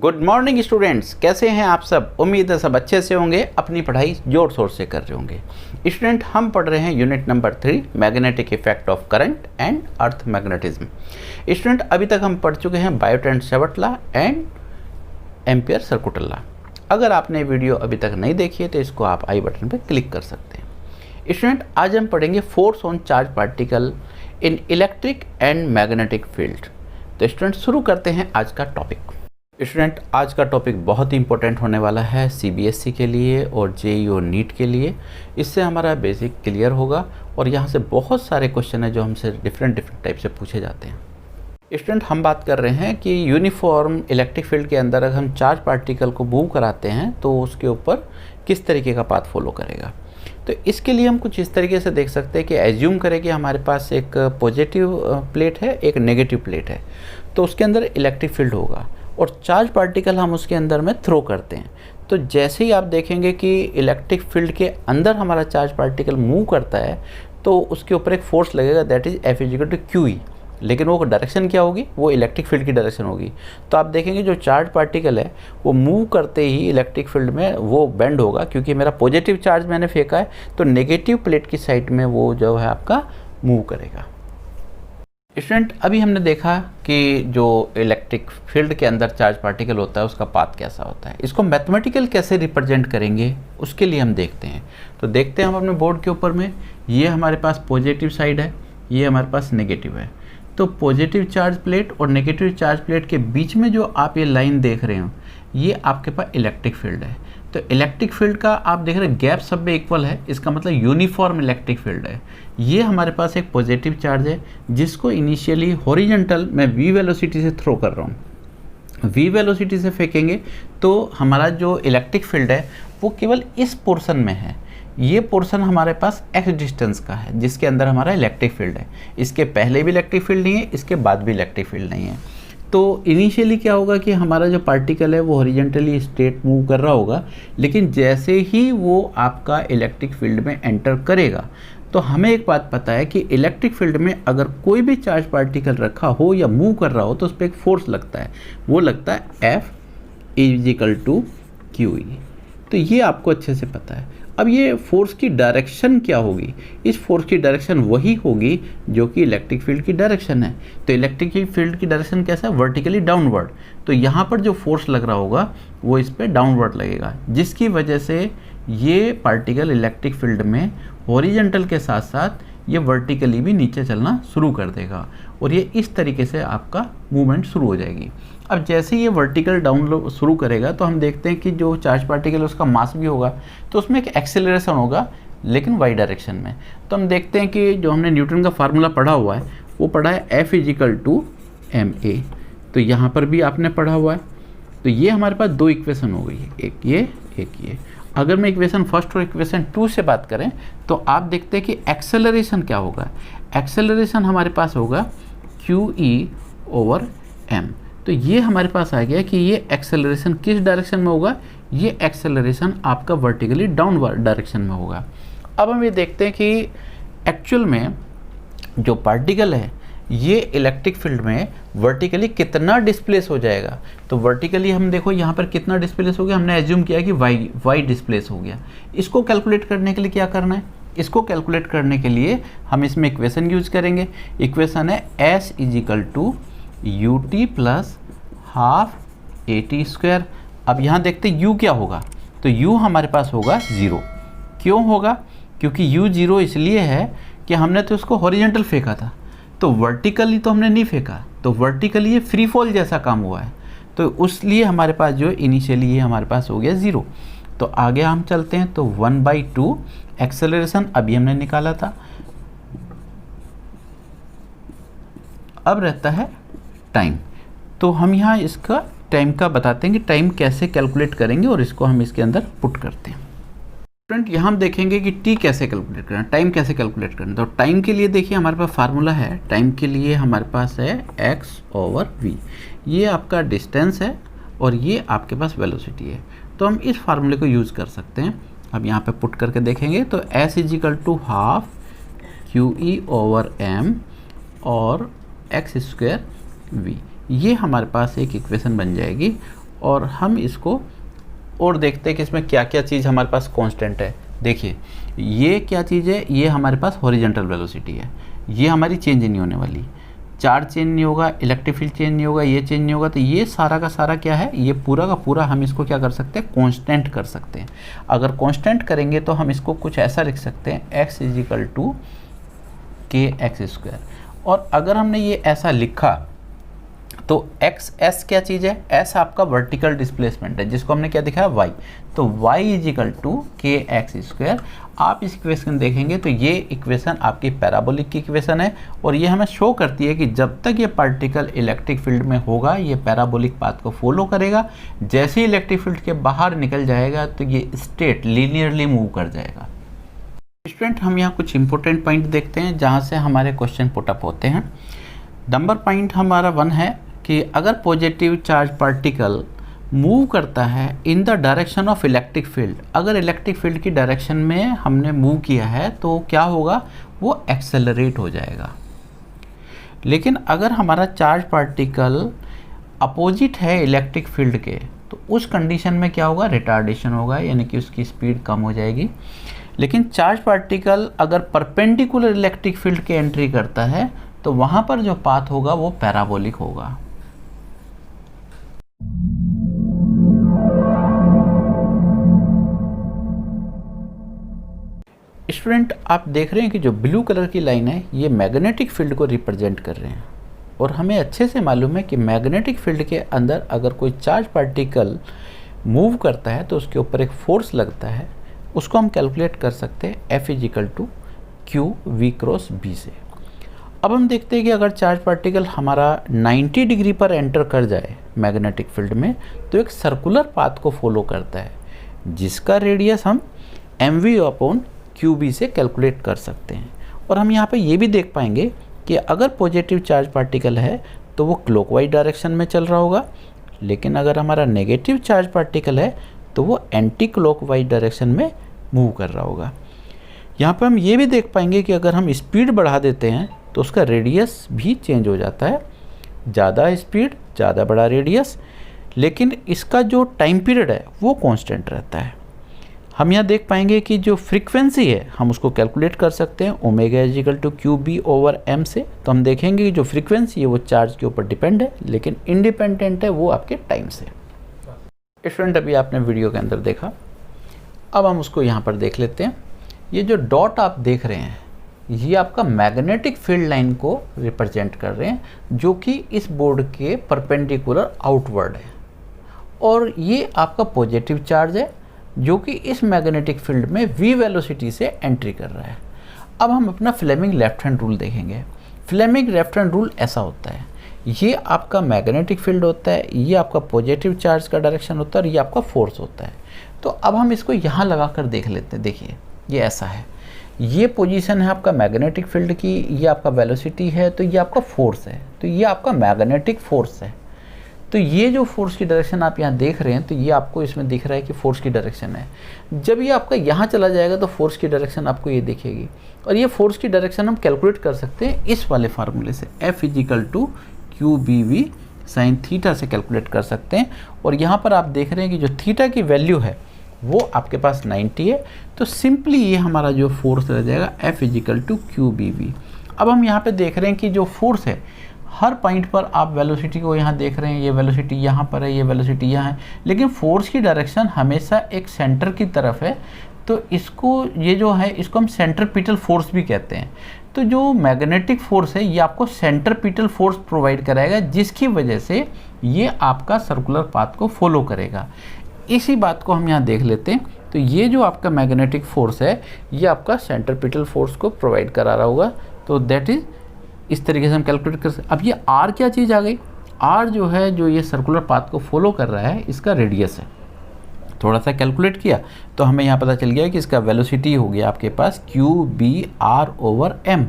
Good morning students, कैसे हैं आप सब। उम्मीद है सब अच्छे से होंगे, अपनी पढ़ाई जोर शोर से कर रहे होंगे। स्टूडेंट, हम पढ़ रहे हैं unit number 3 magnetic effect of current and earth magnetism. Student, अभी तक हम पढ़ चुके हैं Biot and Savart law and ampere circular law. अगर आपने वीडियो अभी तक नहीं देखी है तो इसको आप आई बटन पर क्लिक कर सकते हैं। स्टूडेंट, आज हम पढ़ेंगे force on charge particle in electric and magnetic field. तो स्टूडेंट, शुरू करते हैं आज का टॉपिक। स्टूडेंट, आज का टॉपिक बहुत ही इंपॉर्टेंट होने वाला है सीबीएसई के लिए और जेईई और नीट के लिए। इससे हमारा बेसिक क्लियर होगा और यहाँ से बहुत सारे क्वेश्चन है जो हमसे डिफरेंट टाइप से पूछे जाते हैं। स्टूडेंट, हम बात कर रहे हैं कि यूनिफॉर्म इलेक्ट्रिक फील्ड के अंदर अगर हम चार्ज पार्टिकल को मूव कराते हैं तो उसके ऊपर किस तरीके का पाथ फॉलो करेगा। तो इसके लिए हम कुछ इस तरीके से देख सकते हैं कि एज्यूम करें कि हमारे पास एक पॉजिटिव प्लेट है, एक नेगेटिव प्लेट है, तो उसके अंदर इलेक्ट्रिक फील्ड होगा और चार्ज पार्टिकल हम उसके अंदर में थ्रो करते हैं। तो जैसे ही आप देखेंगे कि इलेक्ट्रिक फील्ड के अंदर हमारा चार्ज पार्टिकल मूव करता है तो उसके ऊपर एक फोर्स लगेगा, दैट इज F=QE। लेकिन वो डायरेक्शन क्या होगी, वो इलेक्ट्रिक फील्ड की डायरेक्शन होगी। तो आप देखेंगे जो चार्ज पार्टिकल है वो मूव करते ही इलेक्ट्रिक फील्ड में वो बेंड होगा, क्योंकि मेरा पॉजिटिव चार्ज मैंने फेंका है तो नेगेटिव प्लेट की साइड में वो जो है आपका मूव करेगा। स्टूडेंट, अभी हमने देखा कि जो इलेक्ट्रिक फील्ड के अंदर चार्ज पार्टिकल होता है उसका पाथ कैसा होता है। इसको मैथमेटिकल कैसे रिप्रेजेंट करेंगे उसके लिए हम देखते हैं। तो देखते हैं हम अपने बोर्ड के ऊपर में, ये हमारे पास पॉजिटिव साइड है, ये हमारे पास नेगेटिव है। तो पॉजिटिव चार्ज प्लेट और नेगेटिव चार्ज प्लेट के बीच में जो आप ये लाइन देख रहे हो ये आपके पास इलेक्ट्रिक फील्ड है। तो इलेक्ट्रिक फील्ड का आप देख रहे हैं गैप सब में इक्वल है, इसका मतलब यूनिफॉर्म इलेक्ट्रिक फील्ड है। ये हमारे पास एक पॉजिटिव चार्ज है जिसको इनिशियली हॉरिजॉन्टल मैं v वेलोसिटी से थ्रो कर रहा हूँ। v वेलोसिटी से फेंकेंगे तो हमारा जो इलेक्ट्रिक फील्ड है वो केवल इस पोर्शन में है। ये पोर्शन हमारे पास x डिस्टेंस का है जिसके अंदर हमारा इलेक्ट्रिक फील्ड है। इसके पहले भी इलेक्ट्रिक फील्ड नहीं है, इसके बाद भी इलेक्ट्रिक फील्ड नहीं है। तो इनिशियली क्या होगा कि हमारा जो पार्टिकल है वो हॉरिजॉन्टली स्ट्रेट मूव कर रहा होगा, लेकिन जैसे ही वो आपका इलेक्ट्रिक फील्ड में एंटर करेगा तो हमें एक बात पता है कि इलेक्ट्रिक फील्ड में अगर कोई भी चार्ज पार्टिकल रखा हो या मूव कर रहा हो तो उस पर एक फोर्स लगता है, वो लगता है F=QE। तो ये आपको अच्छे से पता है। अब ये फोर्स की डायरेक्शन क्या होगी, इस फोर्स की डायरेक्शन वही होगी जो कि इलेक्ट्रिक फील्ड की डायरेक्शन है। तो इलेक्ट्रिक फील्ड की डायरेक्शन कैसा है, वर्टिकली डाउनवर्ड। तो यहाँ पर जो फोर्स लग रहा होगा वो इस पर डाउनवर्ड लगेगा, जिसकी वजह से ये पार्टिकल इलेक्ट्रिक फील्ड में हॉरिजॉन्टल के साथ साथ ये वर्टिकली भी नीचे चलना शुरू कर देगा और ये इस तरीके से आपका मूवमेंट शुरू हो जाएगी। अब जैसे ये वर्टिकल डाउन शुरू करेगा तो हम देखते हैं कि जो चार्ज पार्टिकल है उसका मास भी होगा, तो उसमें एक एक्सेलरेशन होगा लेकिन वाई डायरेक्शन में। तो हम देखते हैं कि जो हमने न्यूटन का फार्मूला पढ़ा हुआ है वो पढ़ा है F=ma। तो यहाँ पर भी आपने पढ़ा हुआ है। तो ये हमारे पास दो इक्वेशन हो गई है, एक ये एक ये। अगर मैं इक्वेशन फर्स्ट और इक्वेशन 2 से बात करें तो आप देखते हैं कि एक्सेलरेशन क्या होगा। एक्सेलरेशन हमारे पास होगा QE/m। तो ये हमारे पास आ गया कि ये एक्सेलरेशन किस डायरेक्शन में होगा, ये एक्सेलरेशन आपका वर्टिकली डाउनवर्ड डायरेक्शन में होगा। अब हम ये देखते हैं कि एक्चुअल में जो पार्टिकल है ये इलेक्ट्रिक फील्ड में वर्टिकली कितना डिस्प्लेस हो जाएगा। तो वर्टिकली हम देखो यहाँ पर कितना डिस्प्लेस हो गया, हमने एज्यूम किया कि वाई डिस्प्लेस हो गया। इसको कैलकुलेट करने के लिए क्या करना है, इसको कैलकुलेट करने के लिए हम इसमें इक्वेशन यूज करेंगे। इक्वेशन है S=ut + ½ at²। अब यहाँ देखते u क्या होगा, तो u हमारे पास होगा 0। क्यों होगा, क्योंकि u 0 इसलिए है कि हमने तो उसको हॉरिजॉन्टल फेंका था, तो वर्टिकली तो हमने नहीं फेंका, तो वर्टिकली ये फ्री फॉल जैसा काम हुआ है। तो उसलिए हमारे पास जो इनिशियली ये हमारे पास हो गया 0। तो आगे हम चलते हैं तो 1/2 एक्सेलरेशन अभी हमने निकाला था। अब रहता है टाइम। तो हम यहाँ इसका टाइम का बताते हैं कि टाइम कैसे कैलकुलेट करेंगे और इसको हम इसके अंदर पुट करते हैं। स्टूडेंट, यहाँ हम देखेंगे कि टी कैसे कैलकुलेट करना, टाइम कैसे कैलकुलेट करना। तो टाइम के लिए देखिए हमारे पास फार्मूला है, टाइम के लिए हमारे पास है x/v। ये आपका डिस्टेंस है और ये आपके पास वेलोसिटी है। तो हम इस फार्मूले को यूज़ कर सकते हैं। अब यहाँ पे पुट करके देखेंगे तो S=½ QE/m और x² v। ये हमारे पास एक इक्वेशन बन जाएगी और हम इसको और देखते हैं कि इसमें क्या क्या चीज़ हमारे पास कांस्टेंट है। देखिए ये क्या चीज़ है, ये हमारे पास हॉरिजॉन्टल वेलोसिटी है, ये हमारी चेंज नहीं होने वाली, चार्ज चेंज नहीं होगा, इलेक्ट्रिक फील्ड चेंज नहीं होगा, ये चेंज नहीं होगा। तो ये सारा का सारा क्या है, ये पूरा का पूरा हम इसको क्या कर सकते हैं, कांस्टेंट कर सकते हैं। अगर कांस्टेंट करेंगे तो हम इसको कुछ ऐसा लिख सकते हैं, x इजिकल टू के एक्स स्क्वायर। और अगर हमने ये ऐसा लिखा तो एक्स एस क्या चीज़ है, एस आपका वर्टिकल डिस्प्लेसमेंट है, जिसको हमने क्या दिखाया, वाई। तो वाई इजिकल टू के एक्स स्क्वायर। आप इस इक्वेशन देखेंगे तो ये इक्वेशन आपकी पैराबोलिक की इक्वेशन है, और ये हमें शो करती है कि जब तक ये पार्टिकल इलेक्ट्रिक फील्ड में होगा ये पैराबोलिक पाथ को फॉलो करेगा, जैसे ही इलेक्ट्रिक फील्ड के बाहर निकल जाएगा तो ये स्ट्रेट लीनियरली मूव कर जाएगा। स्टूडेंट, हम यहाँ कुछ इंपॉर्टेंट पॉइंट देखते हैं जहाँ से हमारे क्वेश्चन पुटअप होते हैं। नंबर पॉइंट हमारा 1 है कि अगर पॉजिटिव चार्ज पार्टिकल मूव करता है in the direction of electric field, अगर इलेक्ट्रिक फील्ड की डायरेक्शन में हमने मूव किया है तो क्या होगा, वो एक्सेलरेट हो जाएगा। लेकिन अगर हमारा चार्ज पार्टिकल अपोजिट है इलेक्ट्रिक फील्ड के, तो उस कंडीशन में क्या होगा, रिटार्डेशन होगा, यानी कि उसकी स्पीड कम हो जाएगी। लेकिन चार्ज पार्टिकल अगर परपेंडिकुलर इलेक्ट्रिक फील्ड के एंट्री करता है तो वहाँ पर जो पाथ होगा वो पैराबोलिक होगा। स्टूडेंट, आप देख रहे हैं कि जो ब्लू कलर की लाइन है ये मैग्नेटिक फील्ड को रिप्रेजेंट कर रहे हैं, और हमें अच्छे से मालूम है कि मैग्नेटिक फील्ड के अंदर अगर कोई चार्ज पार्टिकल मूव करता है तो उसके ऊपर एक फोर्स लगता है, उसको हम कैलकुलेट कर सकते हैं F equal to q v cross B से। अब हम देखते हैं कि अगर चार्ज पार्टिकल हमारा 90 डिग्री पर एंटर कर जाए मैग्नेटिक फील्ड में तो एक सर्कुलर पाथ को फॉलो करता है, जिसका रेडियस हम mv अपॉन क्यू से कैलकुलेट कर सकते हैं। और हम यहाँ पे ये भी देख पाएंगे कि अगर पॉजिटिव चार्ज पार्टिकल है तो वो क्लॉकवाइज डायरेक्शन में चल रहा होगा, लेकिन अगर हमारा नेगेटिव चार्ज पार्टिकल है तो वो एंटी क्लॉकवाइज डायरेक्शन में मूव कर रहा होगा। यहाँ पे हम ये भी देख पाएंगे कि अगर हम स्पीड बढ़ा देते हैं तो उसका रेडियस भी चेंज हो जाता है, ज़्यादा स्पीड ज़्यादा बड़ा रेडियस, लेकिन इसका जो टाइम पीरियड है वो कांस्टेंट रहता है। हम यहाँ देख पाएंगे कि जो फ्रीक्वेंसी है हम उसको कैलकुलेट कर सकते हैं omega equal to q B over m से। तो हम देखेंगे कि जो फ्रीक्वेंसी है वो चार्ज के ऊपर डिपेंड है, लेकिन इंडिपेंडेंट है वो आपके टाइम से। स्टूडेंट, अभी आपने वीडियो के अंदर देखा, अब हम उसको यहाँ पर देख लेते हैं। ये जो डॉट आप देख रहे हैं ये आपका मैग्नेटिक फील्ड लाइन को रिप्रेजेंट कर रहे हैं, जो कि इस बोर्ड के परपेंडिकुलर आउटवर्ड है, और ये आपका पॉजिटिव चार्ज है जो कि इस मैग्नेटिक फील्ड में v वेलोसिटी से एंट्री कर रहा है। अब हम अपना फ्लेमिंग लेफ्ट हैंड रूल देखेंगे। फ्लेमिंग लेफ्ट हैंड रूल ऐसा होता है, ये आपका मैग्नेटिक फील्ड होता है, ये आपका पॉजिटिव चार्ज का डायरेक्शन होता है, और ये आपका फोर्स होता है। तो अब हम इसको यहाँ लगा कर देख लेते हैं। देखिए ये ऐसा है, ये पोजीशन है आपका मैग्नेटिक फील्ड की, ये आपका वेलोसिटी है, तो ये आपका फोर्स है, तो ये आपका मैग्नेटिक फोर्स है। तो ये जो फोर्स की डायरेक्शन आप यहाँ देख रहे हैं, तो ये आपको इसमें दिख रहा है कि फोर्स की डायरेक्शन है। जब ये आपका यहाँ चला जाएगा तो फोर्स की डायरेक्शन आपको ये दिखेगी, और ये फोर्स की डायरेक्शन हम कैलकुलेट कर सकते हैं इस वाले फार्मूले से, F equal to q B v sine theta से कैलकुलेट कर सकते हैं। और यहाँ पर आप देख रहे हैं कि जो थीटा की वैल्यू है वो आपके पास 90 है, तो सिंपली ये हमारा जो फोर्स रह जाएगा F equal to q B v. अब हम यहाँ पे देख रहे हैं कि जो फोर्स है हर पॉइंट पर आप वेलोसिटी को यहाँ देख रहे हैं, ये वेलोसिटी यहाँ पर है, ये वेलोसिटी यहाँ है, लेकिन फोर्स की डायरेक्शन हमेशा एक सेंटर की तरफ है। तो इसको ये जो है इसको हम सेंट्रीपिटल फोर्स भी कहते हैं। तो जो मैग्नेटिक फोर्स है ये आपको सेंट्रीपिटल फोर्स प्रोवाइड कराएगा, जिसकी वजह से ये आपका सर्कुलर पाथ को फॉलो करेगा। इसी बात को हम यहाँ देख लेते हैं। तो ये जो आपका मैग्नेटिक फोर्स है ये आपका सेंट्रीपिटल फोर्स को प्रोवाइड करा रहा होगा। तो दैट इज़ इस तरीके से हम कैलकुलेट कर सकते। अब ये आर क्या चीज़ आ गई, आर जो है जो ये सर्कुलर पाथ को फॉलो कर रहा है इसका रेडियस है। थोड़ा सा कैलकुलेट किया तो हमें यहाँ पता चल गया कि इसका वेलोसिटी हो गया आपके पास Q B R over M.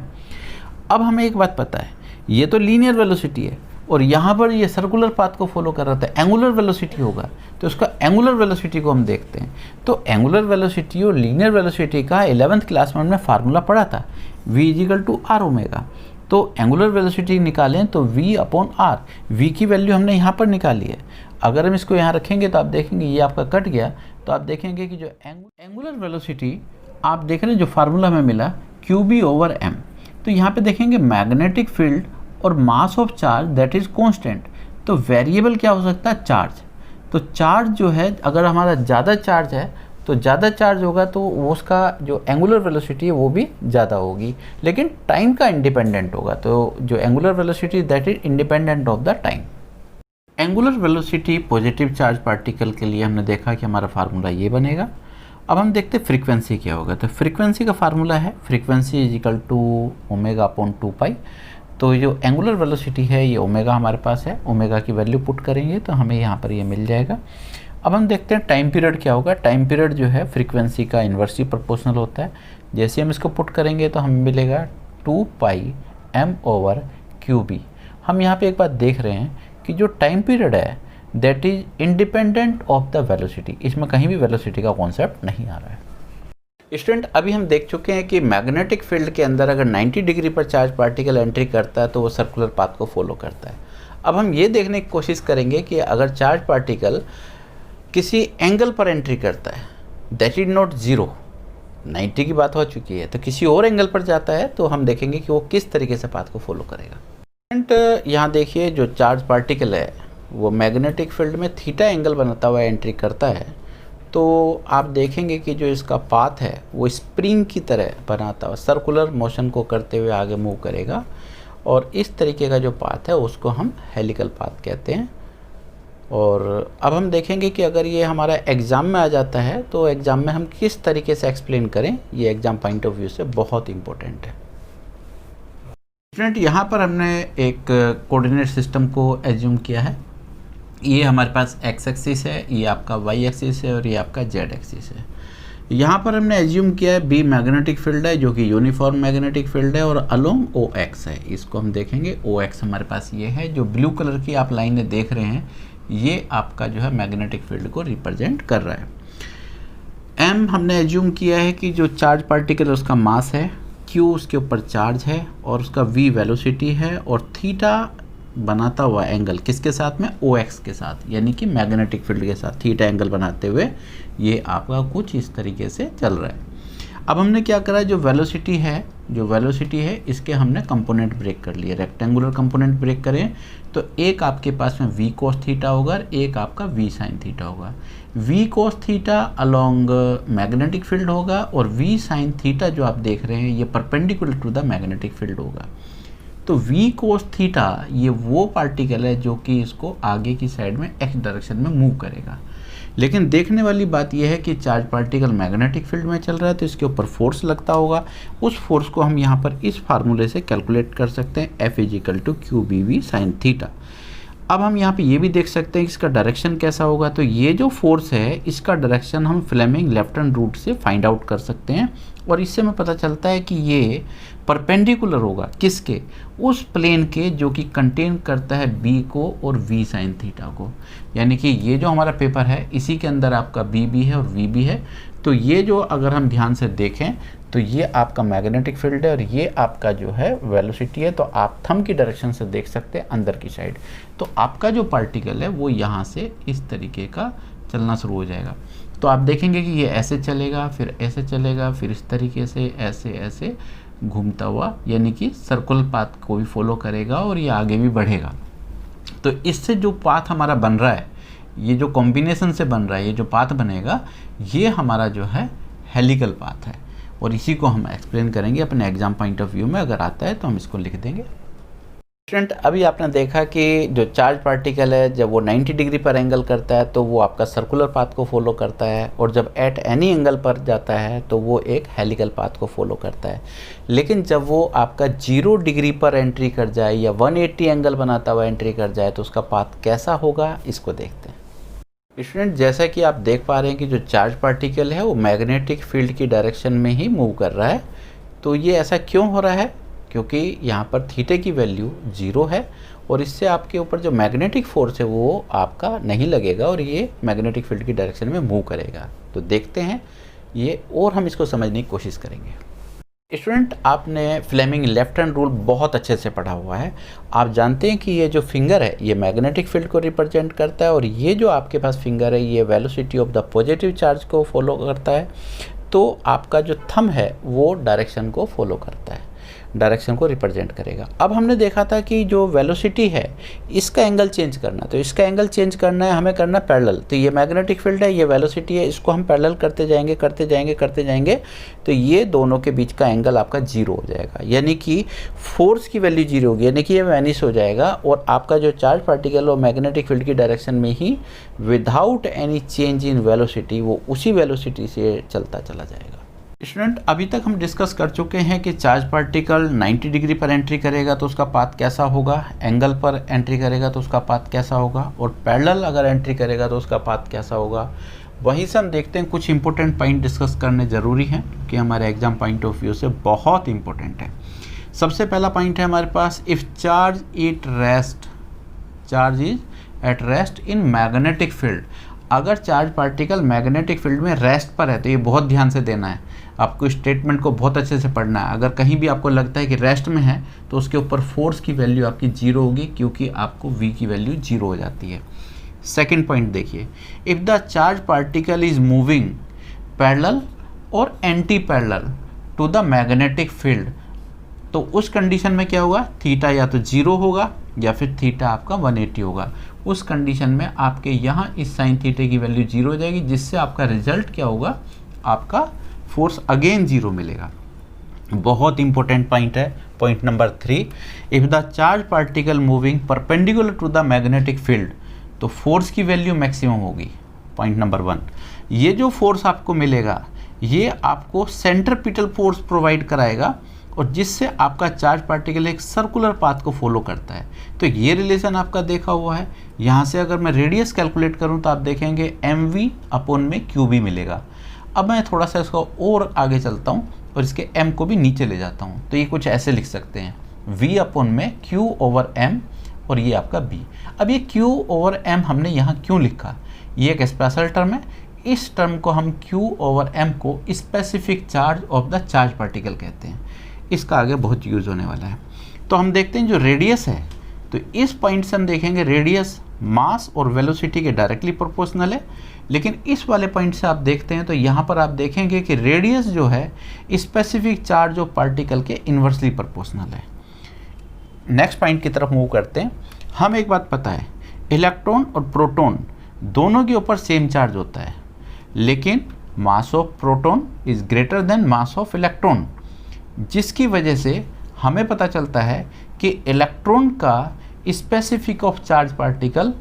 अब हमें एक बात पता है, ये तो लीनियर वेलोसिटी है और यहाँ पर ये सर्कुलर पाथ को फॉलो कर रहा था, एंगुलर वेलोसिटी होगा। तो उसका एंगुलर वेलोसिटी को हम देखते हैं। तो एंगुलर वेलोसिटी और लीनियर वेलोसिटी का 11th क्लास में हमने फार्मूला पढ़ा था, v equal to r omega. तो एंगुलर वेलोसिटी निकालें तो v अपॉन आर, v की वैल्यू हमने यहाँ पर निकाली है। अगर हम इसको यहाँ रखेंगे तो आप देखेंगे ये आपका कट गया, तो आप देखेंगे कि जो एंगुलर वेलोसिटी आप देख रहे हैं जो फार्मूला हमें मिला QB/m, तो यहाँ पे देखेंगे मैग्नेटिक फील्ड और mass of charge that is constant, तो वेरिएबल क्या हो सकता है, चार्ज। तो चार्ज जो है अगर हमारा ज़्यादा चार्ज है तो ज़्यादा चार्ज होगा तो उसका जो एंगुलर वेलोसिटी है वो भी ज़्यादा होगी, लेकिन टाइम का इंडिपेंडेंट होगा। तो जो angular velocity that is independent of the time. Angular velocity positive charge particle के लिए हमने देखा कि हमारा फार्मूला ये बनेगा। अब हम देखते हैं फ्रीक्वेंसी क्या होगा। तो फ्रीक्वेंसी का फार्मूला है फ्रीक्वेंसी इज इक्वल टू ω/2π। तो जो एंगुलर वेलोसिटी है ये ओमेगा हमारे पास है, ओमेगा की वैल्यू पुट करेंगे तो हमें यहाँ पर ये मिल जाएगा। अब हम देखते हैं टाइम पीरियड क्या होगा। टाइम पीरियड जो है फ्रीक्वेंसी का इन्वर्सली प्रोपोर्शनल होता है। जैसे हम इसको पुट करेंगे तो हमें मिलेगा 2πm/QB। हम यहाँ पे एक बात देख रहे हैं कि जो टाइम पीरियड है that is independent of the velocity, इसमें कहीं भी वेलोसिटी का कॉन्सेप्ट नहीं आ रहा है। स्टूडेंट अभी हम देख चुके हैं कि मैग्नेटिक फील्ड के अंदर अगर 90 डिग्री पर चार्ज पार्टिकल एंट्री करता है तो वो सर्कुलर पाथ को फॉलो करता है। अब हम ये देखने की कोशिश करेंगे कि अगर चार्ज पार्टिकल किसी एंगल पर एंट्री करता है दैट इज नॉट 0, 90 की बात हो चुकी है, तो किसी और एंगल पर जाता है तो हम देखेंगे कि वो किस तरीके से पाथ को फॉलो करेगा। स्टूडेंट यहाँ देखिए जो चार्ज पार्टिकल है वो मैग्नेटिक फील्ड में थीटा एंगल बनाता हुआ एंट्री करता है, तो आप देखेंगे कि जो इसका पाथ है वो स्प्रिंग की तरह बनाता हुआ सर्कुलर मोशन को करते हुए आगे मूव करेगा, और इस तरीके का जो पाथ है उसको हम हेलिकल पाथ कहते हैं। और अब हम देखेंगे कि अगर ये हमारा एग्ज़ाम में आ जाता है तो एग्ज़ाम में हम किस तरीके से एक्सप्लेन करें, ये एग्ज़ाम पॉइंट ऑफ व्यू से बहुत इंपॉर्टेंट है। स्टूडेंट यहाँ पर हमने एक कोऑर्डिनेट सिस्टम को एज्यूम किया है। ये हमारे पास एक्स एक्सिस है, ये आपका वाई एक्सिस है और ये आपका जेड एक्सिस है। यहाँ पर हमने एज्यूम किया है बी मैग्नेटिक फील्ड है जो कि यूनिफॉर्म मैग्नेटिक फील्ड है और अलोंग OX है। इसको हम देखेंगे OX हमारे पास ये है, जो ब्लू कलर की आप लाइनें देख रहे हैं ये आपका जो है मैग्नेटिक फील्ड को रिप्रेजेंट कर रहा है। M हमने एज्यूम किया है कि जो चार्ज पार्टिकल है उसका मास है, Q उसके ऊपर चार्ज है और उसका V वेलोसिटी है, और थीटा बनाता हुआ एंगल किसके साथ में, OX के साथ, यानी कि मैग्नेटिक फील्ड के साथ थीटा एंगल बनाते हुए ये आपका कुछ इस तरीके से चल रहा है। अब हमने क्या करा, जो वेलोसिटी है इसके हमने कंपोनेंट ब्रेक कर लिए, रेक्टेंगुलर कंपोनेंट ब्रेक करें तो एक आपके पास में V cos थीटा होगा और एक आपका V sin थीटा होगा। V cos theta along magnetic field होगा और V sin थीटा जो आप देख रहे हैं ये perpendicular to the magnetic field होगा। तो V cos थीटा ये वो पार्टिकल है जो कि इसको आगे की साइड में x डायरेक्शन में मूव करेगा। लेकिन देखने वाली बात यह है कि चार्ज पार्टिकल मैग्नेटिक फील्ड में चल रहा है तो इसके ऊपर फोर्स लगता होगा, उस फोर्स को हम यहाँ पर इस फार्मूले से कैलकुलेट कर सकते हैं, F = QBV sin थीटा। अब हम यहाँ पे ये भी देख सकते हैं कि इसका डायरेक्शन कैसा होगा। तो ये जो फोर्स है इसका डायरेक्शन हम फ्लेमिंग लेफ्ट हैंड रूट से फाइंड आउट कर सकते हैं, और इससे हमें पता चलता है कि ये परपेंडिकुलर होगा किसके, उस प्लेन के जो कि कंटेन करता है B को और V sin थीटा को। यानी कि ये जो हमारा पेपर है इसी के अंदर आपका B भी है और V भी है। तो ये जो अगर हम ध्यान से देखें तो ये आपका मैग्नेटिक फील्ड है और ये आपका जो है वेलोसिटी है। तो आप थंब की डायरेक्शन से देख सकते हैं अंदर की साइड। तो आपका जो पार्टिकल है वो यहाँ से इस तरीके का चलना शुरू हो जाएगा। तो आप देखेंगे कि ये ऐसे चलेगा, फिर ऐसे चलेगा, फिर इस तरीके से ऐसे ऐसे घूमता हुआ, यानी कि सर्कुलर पाथ को भी फॉलो करेगा और ये आगे भी बढ़ेगा। तो इससे जो पाथ हमारा बन रहा है, ये जो कॉम्बिनेशन से बन रहा है, ये जो पाथ बनेगा ये हमारा जो है हेलिकल पाथ है, और इसी को हम एक्सप्लेन करेंगे अपने एग्जाम पॉइंट ऑफ व्यू में। अगर आता है तो हम इसको लिख देंगे। स्टूडेंट अभी आपने देखा कि जो चार्ज पार्टिकल है जब वो 90 डिग्री पर एंगल करता है तो वो आपका सर्कुलर पाथ को फॉलो करता है, और जब एट एनी एंगल पर जाता है तो वो एक हेलिकल पाथ को फॉलो करता है। लेकिन जब वो आपका 0 डिग्री पर एंट्री कर जाए या 180 एंगल बनाता हुआ एंट्री कर जाए तो उसका पाथ कैसा होगा, इसको देखते हैं। स्टूडेंट जैसा कि आप देख पा रहे हैं कि जो चार्ज पार्टिकल है वो मैग्नेटिक फील्ड की डायरेक्शन में ही मूव कर रहा है। तो ये ऐसा क्यों हो रहा है, क्योंकि यहाँ पर थीटे की वैल्यू 0 है और इससे आपके ऊपर जो मैग्नेटिक फोर्स है वो आपका नहीं लगेगा और ये मैग्नेटिक फील्ड की डायरेक्शन में मूव करेगा। तो देखते हैं ये, और हम इसको समझने की कोशिश करेंगे। स्टूडेंट, आपने फ्लेमिंग लेफ्ट हैंड रूल बहुत अच्छे से पढ़ा हुआ है। आप जानते हैं कि ये जो फिंगर है ये मैग्नेटिक फील्ड को रिप्रेजेंट करता है और ये जो आपके पास फिंगर है ये velocity of the positive charge को फॉलो करता है। तो आपका जो थंब है वो डायरेक्शन को फॉलो करता है, डायरेक्शन को रिप्रेजेंट करेगा। अब हमने देखा था कि जो वेलोसिटी है इसका एंगल चेंज करना, तो इसका एंगल चेंज करना है हमें करना पैरेलल। तो ये मैग्नेटिक फील्ड है, ये वेलोसिटी है, इसको हम पैरेलल करते जाएंगे करते जाएंगे करते जाएंगे, तो ये दोनों के बीच का एंगल आपका जीरो हो जाएगा, यानी कि फोर्स की वैल्यू जीरो होगी, यानी कि ये वैनिश हो जाएगा और आपका जो चार्ज पार्टिकल और मैग्नेटिक फील्ड की डायरेक्शन में ही without any change in velocity वो उसी वेलोसिटी से चलता चला जाएगा। स्टूडेंट, अभी तक हम डिस्कस कर चुके हैं कि चार्ज पार्टिकल 90 डिग्री पर एंट्री करेगा तो उसका पाथ कैसा होगा, एंगल पर एंट्री करेगा तो उसका पाथ कैसा होगा, और पैरेलल अगर एंट्री करेगा तो उसका पाथ कैसा होगा। वहीं से हम देखते हैं कुछ इंपॉर्टेंट पॉइंट डिस्कस करने ज़रूरी हैं कि हमारे एग्जाम पॉइंट ऑफ व्यू से बहुत इंपॉर्टेंट है। सबसे पहला पॉइंट है हमारे पास, if charge is at rest in magnetic field. अगर चार्ज पार्टिकल मैग्नेटिक फील्ड में रेस्ट पर है, तो ये बहुत ध्यान से देना है, आपको स्टेटमेंट को बहुत अच्छे से पढ़ना है। अगर कहीं भी आपको लगता है कि रेस्ट में है तो उसके ऊपर फोर्स की वैल्यू आपकी जीरो होगी, क्योंकि आपको v की वैल्यू जीरो हो जाती है। सेकंड पॉइंट देखिए, if the charge particle is moving parallel और anti parallel to the magnetic field, तो उस कंडीशन में क्या होगा, थीटा या तो जीरो होगा या फिर थीटा आपका 180 होगा। उस कंडीशन में आपके यहाँ इस साइन थीटा की वैल्यू जीरो हो जाएगी, जिससे आपका रिजल्ट क्या होगा, आपका फोर्स अगेन जीरो मिलेगा। बहुत इंपॉर्टेंट पॉइंट है। Point number 3, if the charge particle moving perpendicular to the magnetic field, तो फोर्स की वैल्यू मैक्सिमम होगी। पॉइंट नंबर 1, ये जो फोर्स आपको मिलेगा ये आपको सेंट्रीपिटल फोर्स प्रोवाइड कराएगा और जिससे आपका चार्ज पार्टिकल एक सर्कुलर पाथ को फॉलो करता है। तो ये रिलेशन आपका देखा हुआ है। यहाँ से अगर मैं रेडियस कैलकुलेट करूँ तो आप देखेंगे mv अपॉन में qb मिलेगा। अब मैं थोड़ा सा इसको और आगे चलता हूँ और इसके m को भी नीचे ले जाता हूँ, तो ये कुछ ऐसे लिख सकते हैं, v अपॉन में q ओवर m और ये आपका b। अब ये q ओवर m हमने यहाँ क्यों लिखा, ये एक स्पेशल टर्म है। इस टर्म को हम q ओवर m को specific charge of the charge particle कहते हैं। इसका आगे बहुत यूज़ होने वाला है। तो हम देखते हैं जो रेडियस है, तो इस पॉइंट से हम देखेंगे रेडियस मास और वेलोसिटी के डायरेक्टली प्रोपोर्शनल है, लेकिन इस वाले पॉइंट से आप देखते हैं तो यहाँ पर आप देखेंगे कि रेडियस जो है स्पेसिफिक चार्ज ऑफ पार्टिकल के इन्वर्सली प्रोपोर्शनल है। नेक्स्ट पॉइंट की तरफ मूव करते हैं। हम एक बात पता है, इलेक्ट्रॉन और प्रोटॉन दोनों के ऊपर सेम चार्ज होता है, लेकिन mass of proton is greater then mass of electron, जिसकी वजह से हमें पता चलता है कि इलेक्ट्रॉन का specific of charge particle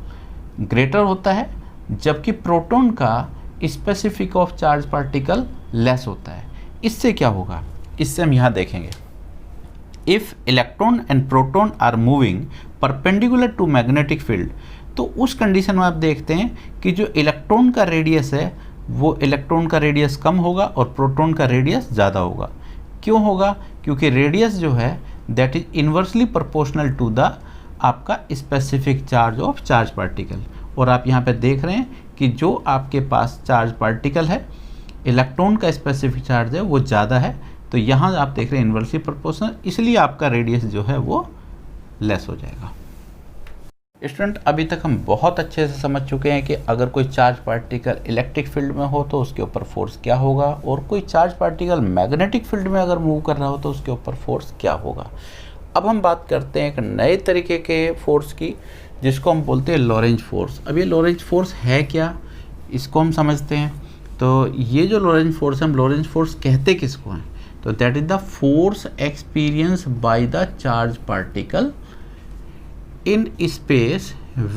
greater होता है, जबकि प्रोटॉन का specific of charge particle less होता है। इससे क्या होगा, इससे हम यहाँ देखेंगे, if electron and proton are moving perpendicular to magnetic field, तो उस कंडीशन में आप देखते हैं कि जो इलेक्ट्रॉन का रेडियस है वो इलेक्ट्रॉन का रेडियस कम होगा और प्रोटॉन का रेडियस ज़्यादा होगा। क्यों होगा, क्योंकि रेडियस जो है that is inversely proportional to the आपका specific charge of charge particle. और आप यहाँ पे देख रहे हैं कि जो आपके पास चार्ज पार्टिकल है, इलेक्ट्रॉन का स्पेसिफिक चार्ज है वो ज़्यादा है, तो यहाँ आप देख रहे हैं इन्वर्सली प्रोपोर्शनल, इसलिए आपका रेडियस जो है वो लेस हो जाएगा। स्टूडेंट, अभी तक हम बहुत अच्छे से समझ चुके हैं कि अगर कोई चार्ज पार्टिकल इलेक्ट्रिक फील्ड में हो तो उसके ऊपर फोर्स क्या होगा, और कोई चार्ज पार्टिकल मैग्नेटिक फील्ड में अगर मूव कर रहा हो तो उसके ऊपर फोर्स क्या होगा। अब हम बात करते हैं एक नए तरीके के फोर्स की, जिसको हम बोलते हैं लॉरेंज फोर्स। अब ये लॉरेंज फोर्स है क्या, इसको हम समझते हैं। तो ये जो लॉरेंज फोर्स है, हम लॉरेंज फोर्स कहते किसको हैं, तो that is the force experience by the charge particle in space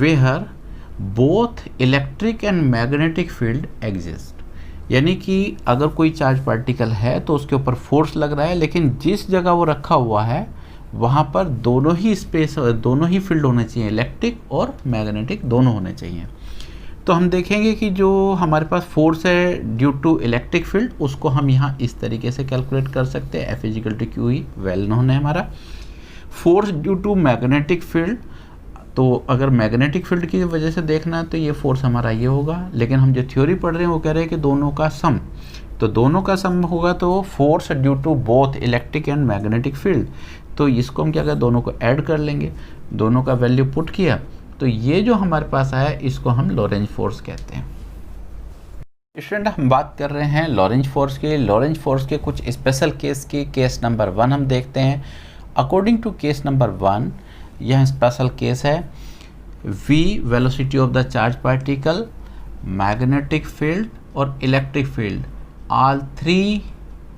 where both electric and magnetic field exist। यानी कि अगर कोई चार्ज पार्टिकल है तो उसके ऊपर फोर्स लग रहा है, लेकिन जिस जगह वो रखा हुआ है वहाँ पर दोनों ही स्पेस, दोनों ही फील्ड होने चाहिए, इलेक्ट्रिक और मैग्नेटिक दोनों होने चाहिए। तो हम देखेंगे कि जो हमारे पास फोर्स है ड्यू टू इलेक्ट्रिक फील्ड, उसको हम यहाँ इस तरीके से कैलकुलेट कर सकते हैं, F=QE वेल नोन है हमारा। Force due to magnetic field, तो अगर मैग्नेटिक फील्ड की वजह से देखना है तो ये फोर्स हमारा ये होगा, लेकिन हम जो थ्योरी पढ़ रहे हैं वो कह रहे हैं कि दोनों का सम तो दोनों का सम होगा तो force due to both electric and magnetic field. तो इसको हम क्या करें, दोनों को ऐड कर लेंगे, दोनों का वैल्यू पुट किया तो ये जो हमारे पास आया इसको हम लॉरेंज फोर्स कहते हैं। स्टूडेंट हम बात कर रहे हैं लॉरेंज फोर्स की। लॉरेंज फोर्स के कुछ स्पेशल केस की केस नंबर 1 हम देखते हैं। अकॉर्डिंग टू केस नंबर 1 यह स्पेशल केस है v velocity of the charge particle, magnetic field और इलेक्ट्रिक फील्ड ऑल 3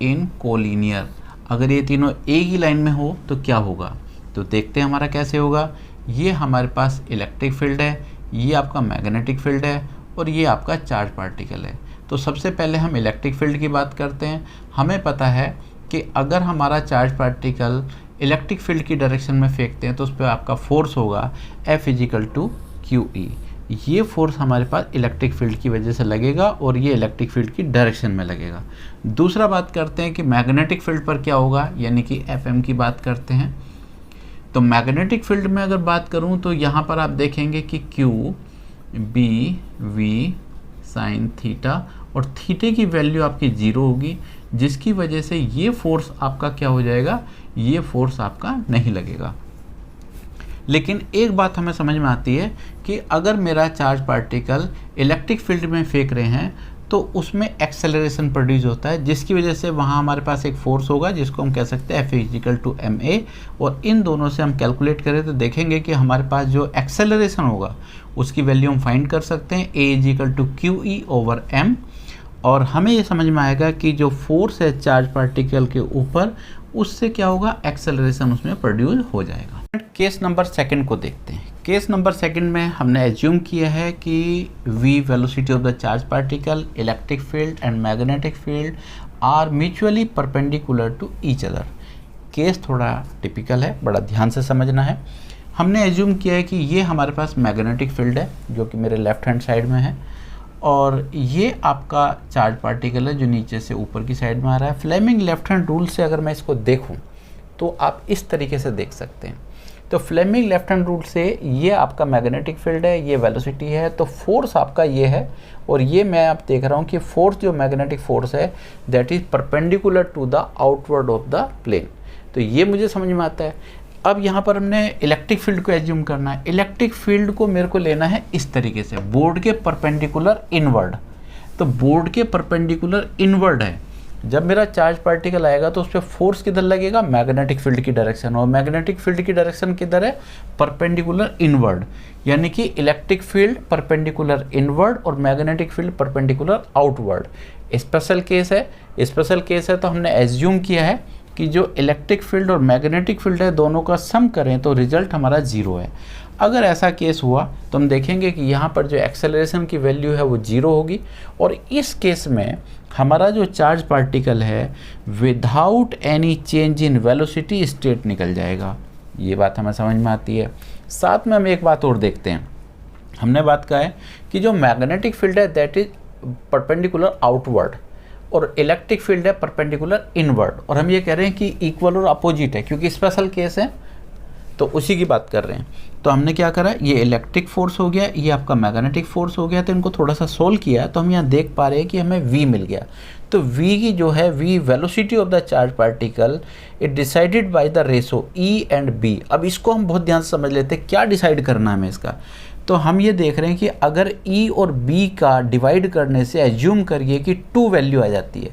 इन कोलिनियर। अगर ये तीनों एक ही लाइन में हो तो क्या होगा, तो देखते हैं हमारा कैसे होगा। ये हमारे पास इलेक्ट्रिक फील्ड है, ये आपका मैग्नेटिक फील्ड है और ये आपका चार्ज पार्टिकल है। तो सबसे पहले हम इलेक्ट्रिक फील्ड की बात करते हैं। हमें पता है कि अगर हमारा चार्ज पार्टिकल इलेक्ट्रिक फील्ड की डायरेक्शन में फेंकते हैं तो उस पर आपका फोर्स होगा F = QE। ये फोर्स हमारे पास इलेक्ट्रिक फील्ड की वजह से लगेगा और ये इलेक्ट्रिक फील्ड की डायरेक्शन में लगेगा। दूसरा बात करते हैं कि मैग्नेटिक फील्ड पर क्या होगा, यानी कि FM की बात करते हैं। तो मैग्नेटिक फील्ड में अगर बात करूं तो यहाँ पर आप देखेंगे कि Q B V sin theta और थीटे की वैल्यू आपकी 0 होगी, जिसकी वजह से ये फोर्स आपका क्या हो जाएगा, ये फोर्स आपका नहीं लगेगा। लेकिन एक बात हमें समझ में आती है कि अगर मेरा चार्ज पार्टिकल इलेक्ट्रिक फील्ड में फेंक रहे हैं तो उसमें एक्सेलरेशन प्रोड्यूस होता है, जिसकी वजह से वहाँ हमारे पास एक फोर्स होगा जिसको हम कह सकते हैं F = ma। और इन दोनों से हम कैलकुलेट करें तो देखेंगे कि हमारे पास जो एक्सेलरेशन होगा उसकी वैल्यू हम फाइंड कर सकते हैं A = QE/m। और हमें ये समझ में आएगा कि जो फोर्स है चार्ज पार्टिकल के ऊपर उससे क्या होगा, एक्सेलरेशन उसमें प्रोड्यूस हो जाएगा। केस नंबर 2 को देखते हैं। केस नंबर 2 में हमने एज्यूम किया है कि v velocity of the charge particle, electric field and magnetic field are mutually perpendicular to each other. Case थोड़ा टिपिकल है, बड़ा ध्यान से समझना है। हमने एज्यूम किया है कि ये हमारे पास मैग्नेटिक फील्ड है जो कि मेरे लेफ्ट हैंड साइड में है और ये आपका चार्ज पार्टिकल है जो नीचे से ऊपर की साइड में आ रहा है। फ्लेमिंग लेफ्ट हैंड रूल से अगर मैं इसको देखूं तो आप इस तरीके से देख सकते हैं। तो फ्लेमिंग लेफ्ट हैंड रूल से ये आपका मैग्नेटिक फील्ड है, ये वेलोसिटी है, तो फोर्स आपका ये है और ये मैं आप देख रहा हूँ कि फोर्स जो मैग्नेटिक फोर्स है that is perpendicular to the outward of the plane. तो ये मुझे समझ में आता है। अब यहाँ पर हमने इलेक्ट्रिक फील्ड को एज्यूम करना है। इलेक्ट्रिक फील्ड को मेरे को लेना है इस तरीके से, बोर्ड के परपेंडिकुलर इनवर्ड। तो बोर्ड के परपेंडिकुलर इनवर्ड है, जब मेरा चार्ज पार्टिकल आएगा तो उस पर फोर्स किधर लगेगा, मैग्नेटिक फील्ड की डायरेक्शन। और मैग्नेटिक फील्ड की डायरेक्शन किधर है, परपेंडिकुलर इनवर्ड। यानी कि इलेक्ट्रिक फील्ड परपेंडिकुलर इनवर्ड और magnetic field perpendicular outward. Special case है, स्पेशल केस है तो हमने एज्यूम किया है कि जो इलेक्ट्रिक फील्ड और मैग्नेटिक फील्ड है दोनों का सम करें तो रिजल्ट हमारा 0 है। अगर ऐसा केस हुआ तो हम देखेंगे कि यहाँ पर जो एक्सेलरेशन की वैल्यू है वो 0 होगी और इस केस में हमारा जो चार्ज पार्टिकल है without any change in velocity state निकल जाएगा। ये बात हमें समझ में आती है। साथ में हम एक बात और देखते हैं। हमने बात कहा है कि जो मैग्नेटिक फील्ड है दैट इज परपेंडिकुलर आउटवर्ड और इलेक्ट्रिक फील्ड है परपेंडिकुलर इनवर्ड। और हम ये कह रहे हैं कि इक्वल और अपोजिट है क्योंकि स्पेशल केस है तो उसी की बात कर रहे हैं। तो हमने क्या करा, ये इलेक्ट्रिक फोर्स हो गया, ये आपका मैग्नेटिक फोर्स हो गया। तो इनको थोड़ा सा सोल्व किया तो हम यहाँ देख पा रहे हैं कि हमें v मिल गया। तो v की जो है v velocity of the charge particle it decided by the ratio e and b। अब इसको हम बहुत ध्यान से समझ लेते हैं, क्या डिसाइड करना है हमें इसका। तो हम ये देख रहे हैं कि अगर e और b का डिवाइड करने से एज्यूम करिए कि 2 वैल्यू आ जाती है।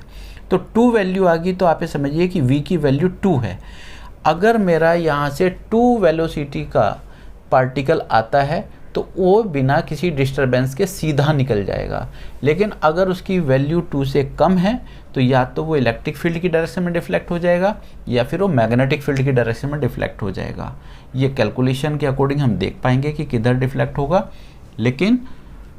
तो 2 वैल्यू आ गई तो आप ये समझिए कि v की वैल्यू 2 है। अगर मेरा यहाँ से 2 वेलोसिटी का पार्टिकल आता है तो वो बिना किसी डिस्टरबेंस के सीधा निकल जाएगा। लेकिन अगर उसकी वैल्यू 2 से कम है तो या तो वो इलेक्ट्रिक फील्ड की डायरेक्शन में डिफ्लेक्ट हो जाएगा या फिर वो मैग्नेटिक फील्ड की डायरेक्शन में डिफ्लेक्ट हो जाएगा। ये कैलकुलेशन के अकॉर्डिंग हम देख पाएंगे कि किधर डिफ्लेक्ट होगा, लेकिन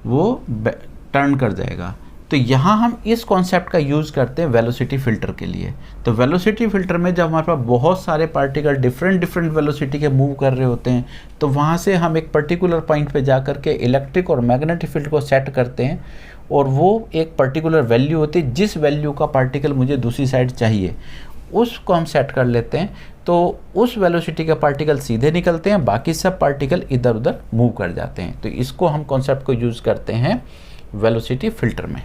वो टर्न कर जाएगा। तो यहाँ हम इस कॉन्सेप्ट का यूज़ करते हैं वेलोसिटी फ़िल्टर के लिए। तो वेलोसिटी फ़िल्टर में जब हमारे पास बहुत सारे पार्टिकल डिफरेंट वेलोसिटी के मूव कर रहे होते हैं तो वहाँ से हम एक पर्टिकुलर पॉइंट पे जा कर के इलेक्ट्रिक और मैग्नेटिक फील्ड को सेट करते हैं और वो एक पर्टिकुलर वैल्यू होती है, जिस वैल्यू का पार्टिकल मुझे दूसरी साइड चाहिए उसको हम सेट कर लेते हैं। तो उस वेलोसिटी के पार्टिकल सीधे निकलते हैं, बाकी सब पार्टिकल इधर उधर मूव कर जाते हैं। तो इसको हम कॉन्सेप्ट को यूज़ करते हैं वेलोसिटी फ़िल्टर में।